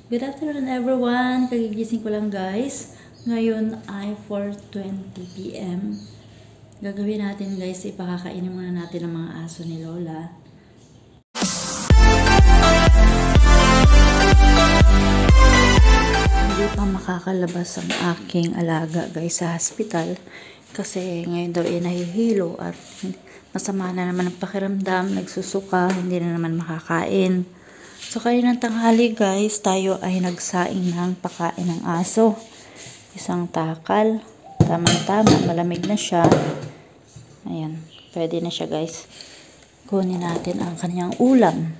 Good afternoon everyone! Kagigising ko lang guys. Ngayon ay 4:20 PM. Gagawin natin guys, ipakakainin muna natin ang mga aso ni Lola. Hindi pa makakalabas ang aking alaga guys sa hospital. Kasi ngayon daw ay nahihilo at masama na naman ang pakiramdam, nagsusuka, hindi na naman makakain. So, kayo ng tanghali guys, tayo ay nagsaing ng pakain ng aso. Isang takal. Tamang-tama, malamig na siya. Ayan, pwede na siya guys. Kunin natin ang kanyang ulam.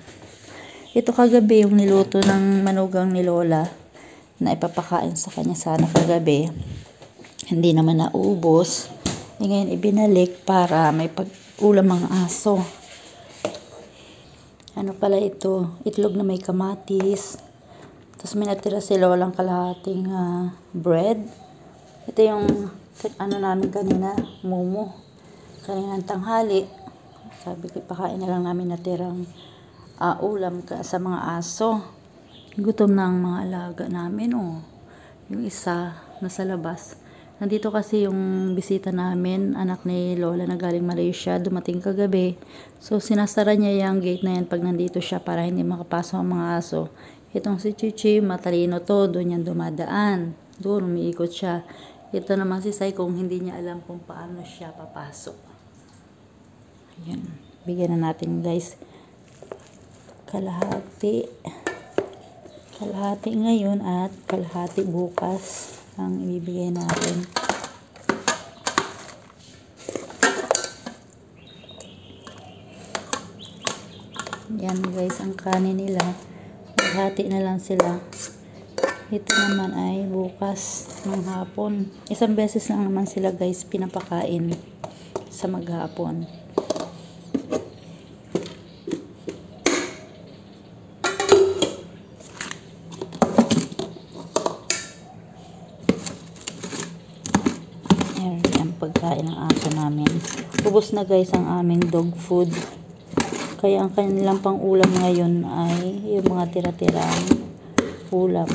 Ito kagabi yung niluto ng manugang ni Lola na ipapakain sa kanya sana kagabi. Hindi naman naubos. Ngayon ibinalik para may pag-ulam ang aso. Ano pala ito? Itlog na may kamatis. Tapos may natira si Lolang kalahating bread. Ito yung ano namin kanina, mumo. Kaninang tanghali. Sabi ko, pakain na lang namin natirang ulam sa mga aso. Gutom na ang mga alaga namin, oh. Yung isa, nasa labas. Nandito kasi yung bisita namin, anak ni Lola na galing Malaysia, dumating kagabi. So, sinasara niya yung gate na yan pag nandito siya para hindi makapasok ang mga aso. Itong si Chichi, matalino to, doon yan dumadaan. Doon, umiikot siya. Ito naman si Sai, kung hindi niya alam kung paano siya papasok. Ayan, bigyan na natin guys. Kalahati ngayon at kalahati bukas ang ibibigay natin. Yan guys ang kanin nila. Hati na lang sila. Ito naman ay bukas ng hapon. Isang beses lang naman sila guys pinapakain sa maghapon. Pagkain ng aso namin. Ubos na guys ang aming dog food. Kaya ang kanilang pang ulam ngayon ay yung mga tira-tirang ulam.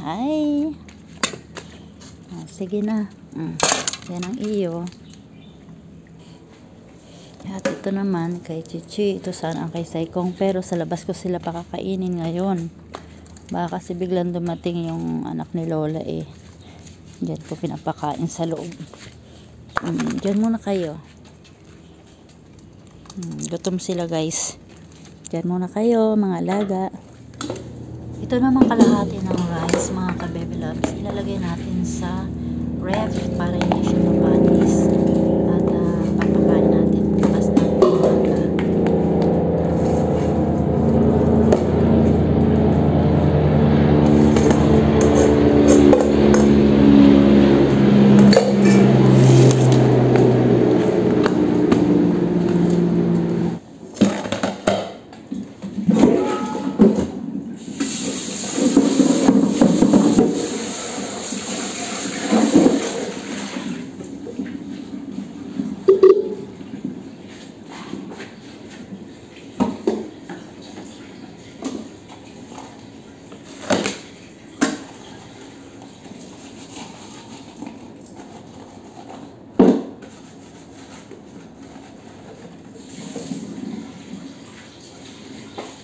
Hi. Sige na. Yan ang iyo. At ito naman kay Chichi. Ito sana ang kay Saikong. Pero sa labas ko sila pakakainin ngayon. Baka kasi biglang dumating yung anak ni Lola eh. Diyan ko pinapakain sa loob. Diyan muna kayo. Gutom sila guys. Diyan muna kayo mga alaga. Ito naman kalahati ng rice mga ka-baby loves. Ilalagay natin sa ref para hindi siya mapanis. At papakain natin bukas ng umaga.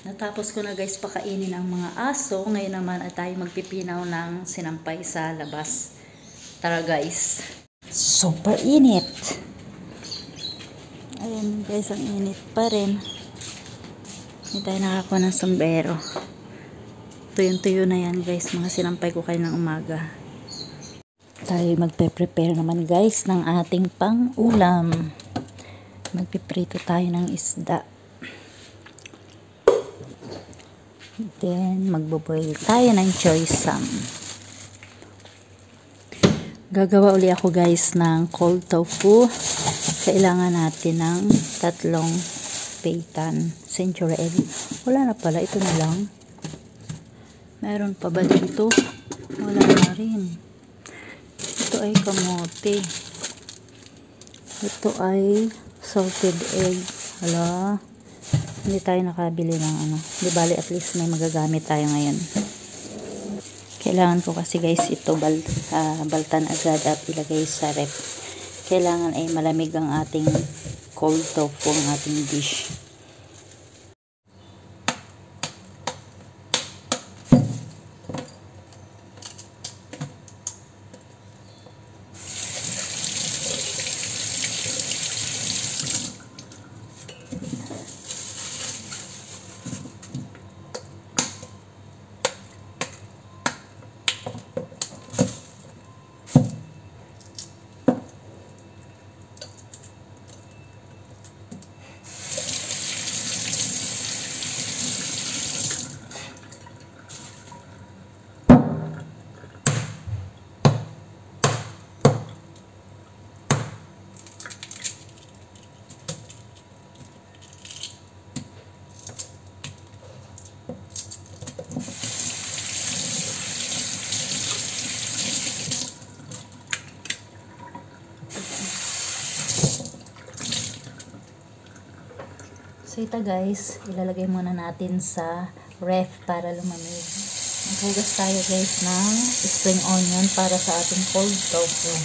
Natapos ko na guys pakainin ang mga aso. Ngayon naman ay tayo magpipinaw ng sinampay sa labas. Tara guys. Super init. Ayan. Ayan guys, ang init pa rin. Hindi tayo nakakuha ng sombrero. Tuyong-tuyo na yan guys, mga sinampay ko kayo ng umaga. Tayo magpe-prepare naman guys ng ating pang-ulam. Magpiprito tayo ng isda. Then, magboboil tayo ng choy sam. Gagawa uli ako guys ng cold tofu. Kailangan natin ng 3 peitan, century egg. Wala na pala, ito na lang. Meron pa ba dito? Wala na rin. Ito ay kamote. Ito ay salted egg. Hala. Hindi tayo nakabili ng ano. Di bali, at least may magagamit tayo ngayon. Kailangan ko kasi guys ito baltan agad at ilagay sa ref. Kailangan ay malamig ang ating cold tofu, ang ating dish. So ito guys, ilalagay muna natin sa ref para lumamig. Maghugas tayo guys ng spring onion para sa ating cold tofu.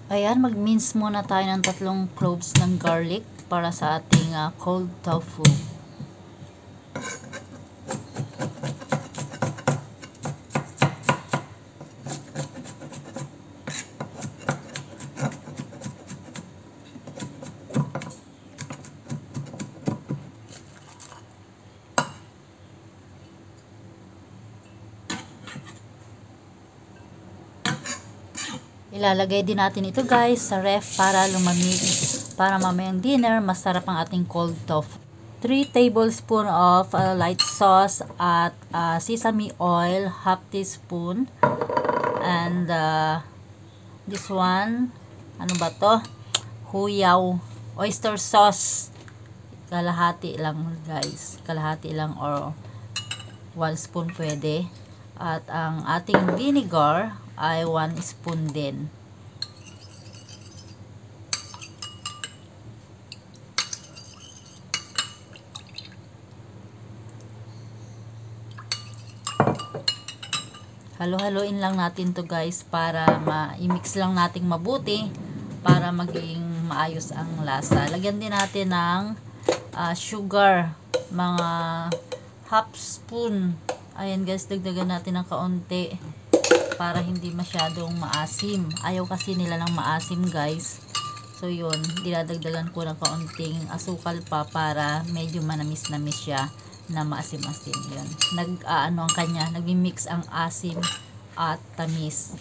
Ayan, mag-mince muna tayo ng 3 cloves ng garlic para sa ating cold tofu. Ilalagay din natin ito guys sa ref para lumamig, para mamayang dinner masarap ang ating cold tofu. 3 tablespoon of light sauce at sesame oil, half teaspoon, and this one, ano ba to? Huyaw, oyster sauce, kalahati lang guys, kalahati lang or 1 spoon pwede. At ang ating vinegar ay 1 spoon din. Halo-haloin lang natin to guys para i-mix lang nating mabuti para maging maayos ang lasa. Lagyan din natin ng sugar, mga half spoon. Ayan guys, dagdagan natin ng kaunti para hindi masyadong maasim. Ayaw kasi nila ng maasim guys. So yun, dinadagdagan ko ng kaunting asukal pa para medyo manamis-namis siya na maasim-asim. Yun. Ang kanya, nagmi-mix ang asim at tamis.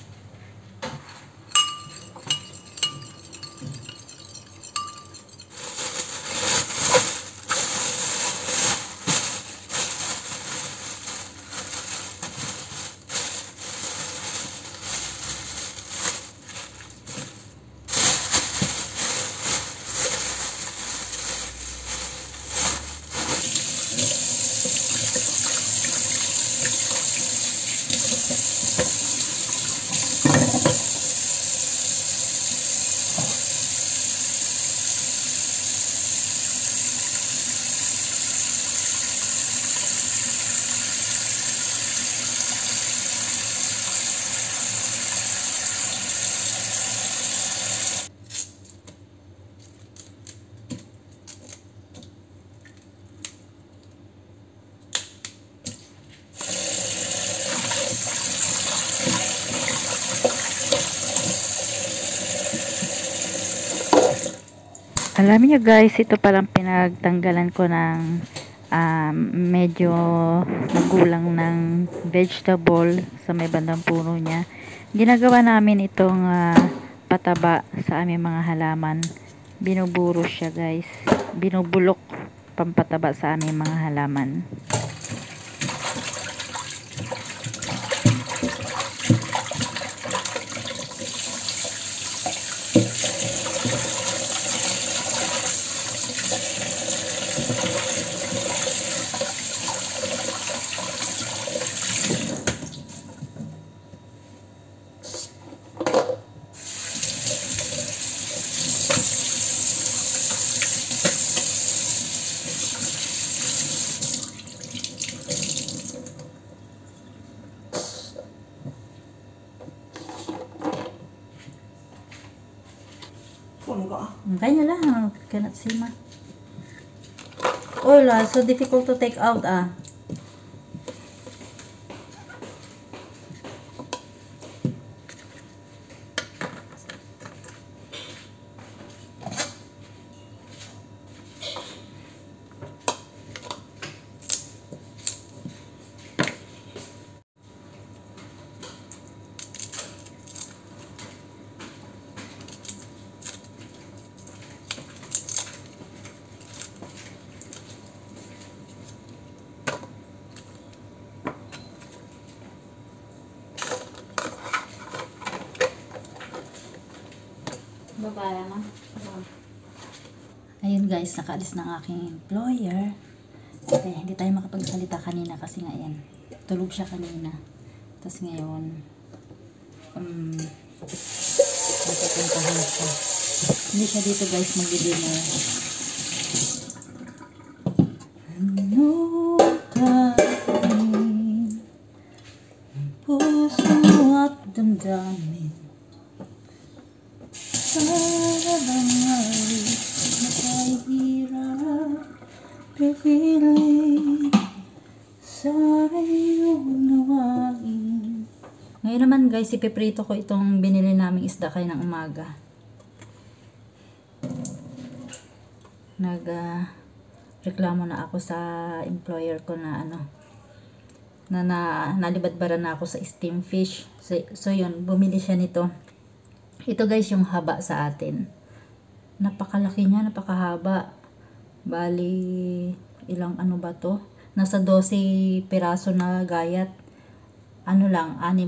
Alam niyo guys, ito palang pinagtanggalan ko ng medyo nagulang ng vegetable sa may bandang puno niya. Ginagawa namin itong pataba sa aming mga halaman. Binuburo siya guys. Binubulok pampataba sa aming mga halaman. Kaya lang, cannot see ma. Oh la, so difficult to take out ah. Babaya na. Ayun guys, nakaalis na ang aking employer. Okay, hindi tayo makapagsalita kanina kasi nga yan. Tulog siya kanina. Tapos ngayon, nagpapuntahan siya. Hindi siya dito guys magdi-dinner. Ano kain puso at damdamin para bangay nakahirap pipiling sa iyong nawain. Ngayon naman guys, ipiprito ko itong binili naming isda kayo ng umaga. Reklamo na ako sa employer ko na nalibadbaran na ako sa steam fish. So yun, bumili siya nito. Ito guys yung haba sa atin. Napakalaki niya, napakahaba. Bali, ilang ba to? Nasa 12 piraso na gayat. 6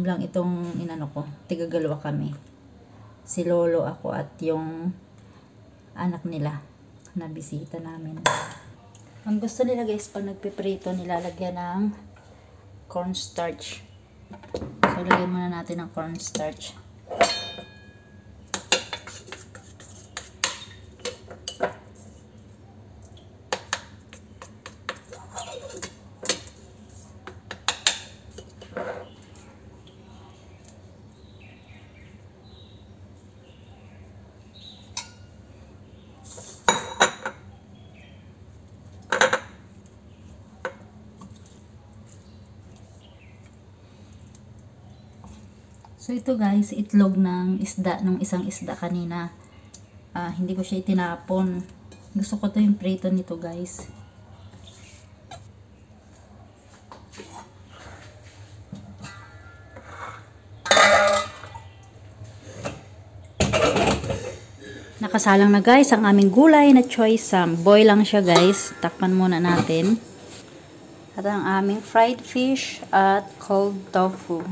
lang itong inano ko. Tigagalawa kami. Si Lolo ako at yung anak nila na bisita namin. Ang gusto nila guys, pag nagpiprito, nilalagyan ng cornstarch. So, lagyan muna natin ng cornstarch. So ito guys, itlog ng isda, nung isang isda kanina. Hindi ko siya itinapon. Gusto ko to yung prito nito guys. Nakasalang na guys ang aming gulay na choy sam. Boil lang siya guys. Takpan muna natin. At ang aming fried fish at cold tofu.